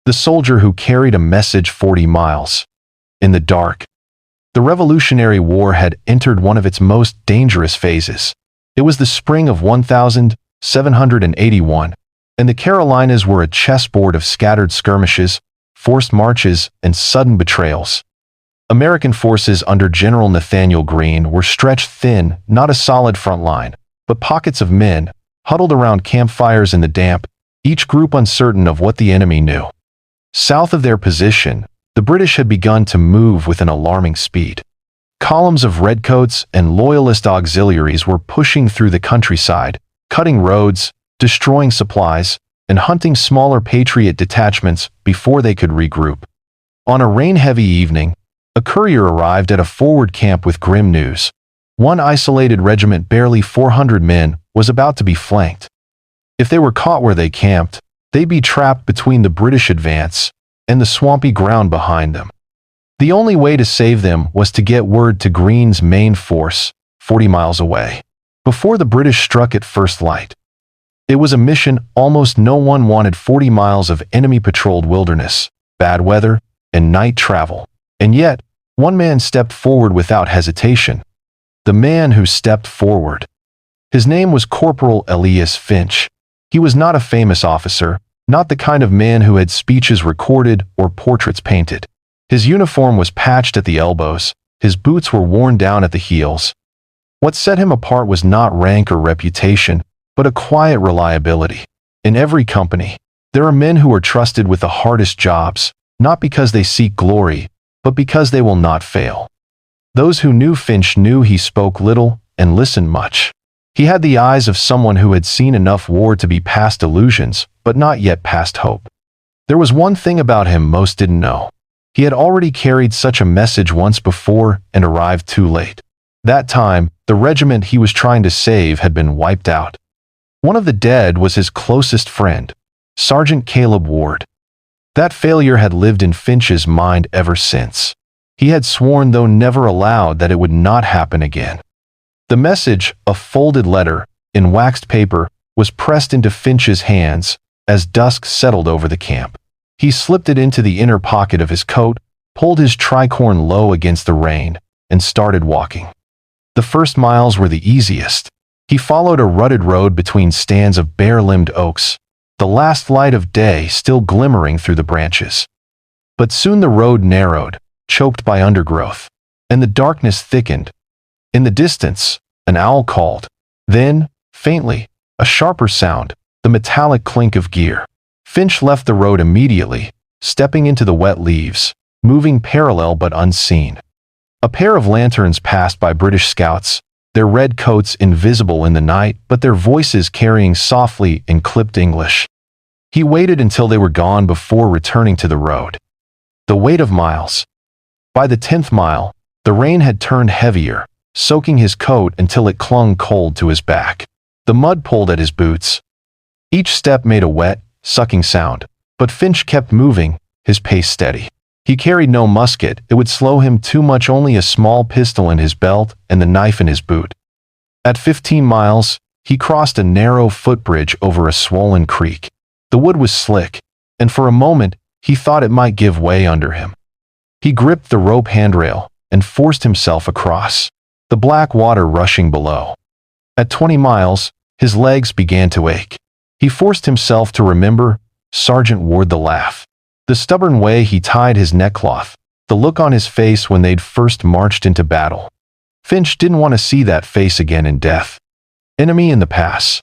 the soldier who carried a message 40 miles. In the dark, the Revolutionary War had entered one of its most dangerous phases. It was the spring of 1781, and the Carolinas were a chessboard of scattered skirmishes, forced marches, and sudden betrayals. American forces under General Nathanael Greene were stretched thin, not a solid front line, but pockets of men, huddled around campfires in the damp, each group uncertain of what the enemy knew. South of their position, the British had begun to move with an alarming speed. Columns of redcoats and loyalist auxiliaries were pushing through the countryside, cutting roads, destroying supplies, and hunting smaller Patriot detachments before they could regroup. On a rain-heavy evening, a courier arrived at a forward camp with grim news. One isolated regiment, barely 400 men, was about to be flanked. If they were caught where they camped, they'd be trapped between the British advance and the swampy ground behind them. The only way to save them was to get word to Greene's main force, 40 miles away, before the British struck at first light. It was a mission almost no one wanted: 40 miles of enemy-patrolled wilderness, bad weather, and night travel. And yet, one man stepped forward without hesitation. The man who stepped forward. His name was Corporal Elias Finch. He was not a famous officer, not the kind of man who had speeches recorded or portraits painted. His uniform was patched at the elbows, his boots were worn down at the heels. What set him apart was not rank or reputation, but a quiet reliability. In every company, there are men who are trusted with the hardest jobs, not because they seek glory, but because they will not fail. Those who knew Finch knew he spoke little and listened much. He had the eyes of someone who had seen enough war to be past illusions, but not yet past hope. There was one thing about him most didn't know. He had already carried such a message once before and arrived too late. That time, the regiment he was trying to save had been wiped out. One of the dead was his closest friend, Sergeant Caleb Ward. That failure had lived in Finch's mind ever since. He had sworn, though never allowed, that it would not happen again. The message, a folded letter, in waxed paper, was pressed into Finch's hands as dusk settled over the camp. He slipped it into the inner pocket of his coat, pulled his tricorn low against the rain, and started walking. The first miles were the easiest. He followed a rutted road between stands of bare-limbed oaks, the last light of day still glimmering through the branches. But soon the road narrowed, choked by undergrowth, and the darkness thickened. In the distance, an owl called. Then, faintly, a sharper sound, the metallic clink of gear. Finch left the road immediately, stepping into the wet leaves, moving parallel but unseen. A pair of lanterns passed by British scouts, their red coats invisible in the night, but their voices carrying softly in clipped English. He waited until they were gone before returning to the road. The weight of miles. By the 10th mile, the rain had turned heavier, soaking his coat until it clung cold to his back. The mud pulled at his boots. Each step made a wet, sucking sound, but Finch kept moving, his pace steady. He carried no musket, it would slow him too much, only a small pistol in his belt and the knife in his boot. At 15 miles, he crossed a narrow footbridge over a swollen creek. The wood was slick, and for a moment, he thought it might give way under him. He gripped the rope handrail and forced himself across, the black water rushing below. At 20 miles, his legs began to ache. He forced himself to remember Sergeant Ward, the laugh, the stubborn way he tied his neckcloth, the look on his face when they'd first marched into battle. Finch didn't want to see that face again in death. Enemy in the pass.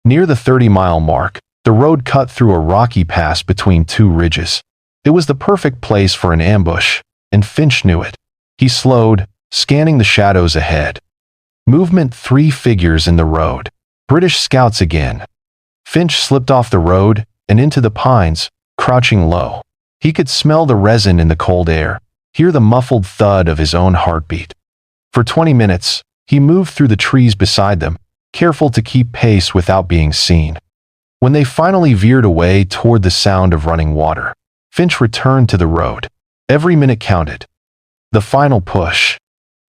Near the 30-mile mark, the road cut through a rocky pass between two ridges. It was the perfect place for an ambush, and Finch knew it. He slowed, scanning the shadows ahead. Movement: 3 figures in the road. British scouts again. Finch slipped off the road and into the pines, crouching low. He could smell the resin in the cold air, hear the muffled thud of his own heartbeat. For 20 minutes, he moved through the trees beside them, careful to keep pace without being seen. When they finally veered away toward the sound of running water, Finch returned to the road. Every minute counted. The final push.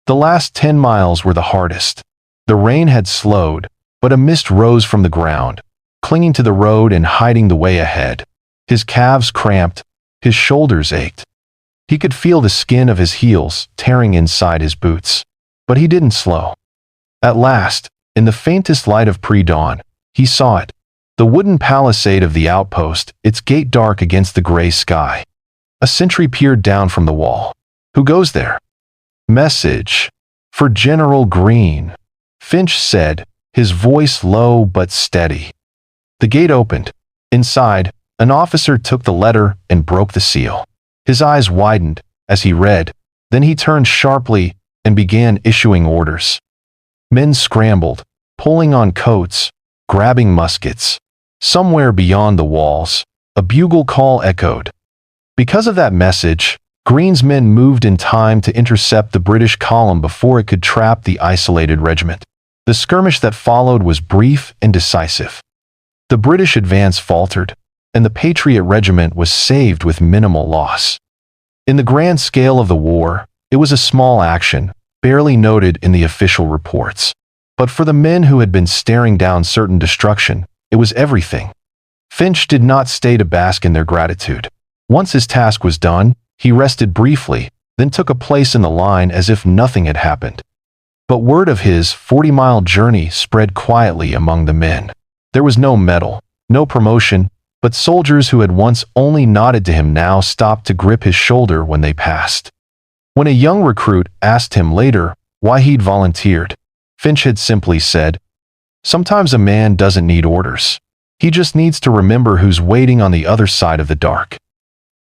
The last 10 miles were the hardest. The rain had slowed, but a mist rose from the ground, clinging to the road and hiding the way ahead. His calves cramped, his shoulders ached. He could feel the skin of his heels tearing inside his boots. But he didn't slow. At last, in the faintest light of pre-dawn, he saw it. The wooden palisade of the outpost, its gate dark against the gray sky. A sentry peered down from the wall. "Who goes there?" "Message. For General Greene," Finch said, his voice low but steady. The gate opened. Inside, an officer took the letter and broke the seal. His eyes widened as he read, then he turned sharply and began issuing orders. Men scrambled, pulling on coats, grabbing muskets. Somewhere beyond the walls, a bugle call echoed. Because of that message, Greene's men moved in time to intercept the British column before it could trap the isolated regiment. The skirmish that followed was brief and decisive. The British advance faltered, and the Patriot regiment was saved with minimal loss. In the grand scale of the war, it was a small action, barely noted in the official reports. But for the men who had been staring down certain destruction, it was everything. Finch did not stay to bask in their gratitude. Once his task was done, he rested briefly, then took a place in the line as if nothing had happened. But word of his 40-mile journey spread quietly among the men. There was no medal, no promotion, but soldiers who had once only nodded to him now stopped to grip his shoulder when they passed. When a young recruit asked him later why he'd volunteered, Finch had simply said, "Sometimes a man doesn't need orders. He just needs to remember who's waiting on the other side of the dark."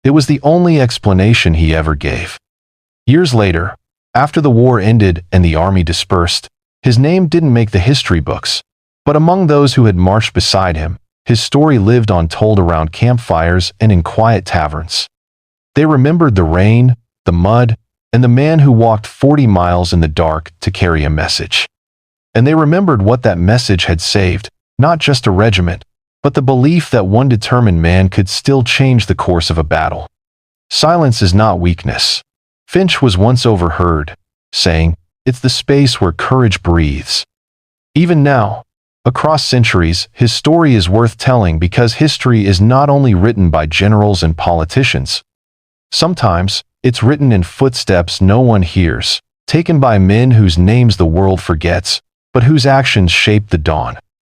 It was the only explanation he ever gave. Years later, after the war ended and the army dispersed, his name didn't make the history books, but among those who had marched beside him, his story lived on told around campfires and in quiet taverns. They remembered the rain, the mud, and the man who walked 40 miles in the dark to carry a message. And they remembered what that message had saved, not just a regiment, but the belief that one determined man could still change the course of a battle. Silence is not weakness. Finch was once overheard saying, "It's the space where courage breathes." Even now, across centuries, his story is worth telling because history is not only written by generals and politicians. Sometimes, it's written in footsteps no one hears, taken by men whose names the world forgets, but whose actions shape the dawn.